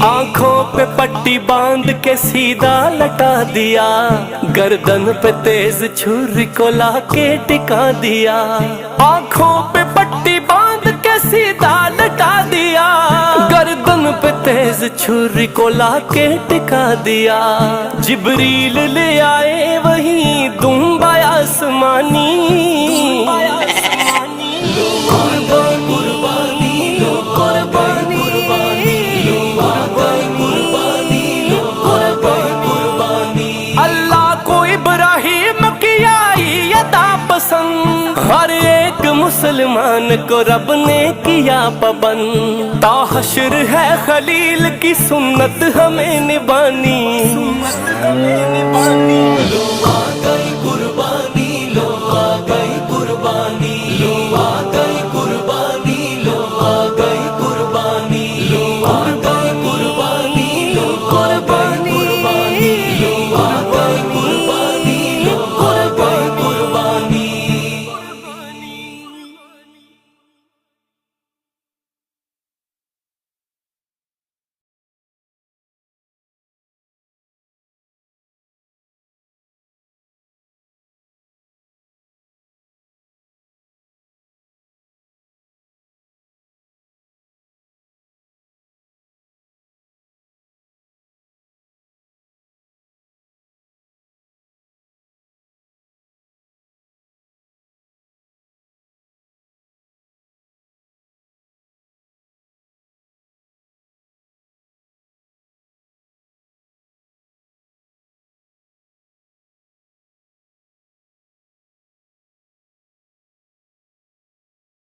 आंखों पे पट्टी बांध के सीधा लटा दिया, गर्दन पे तेज छुरी को लाके टिका दिया। आंखों पे पट्टी बांध के सीधा लटा दिया, गर्दन पे तेज छुरी को लाके टिका दिया। जिब्रील ले आए वही दुम्बा आसमानी, अल्लाह को इब्राहिम की आई अता पसंद, हर एक मुसलमान को रब ने किया पाबंद। ता हश्र है खलील की सुन्नत हमें निभानी।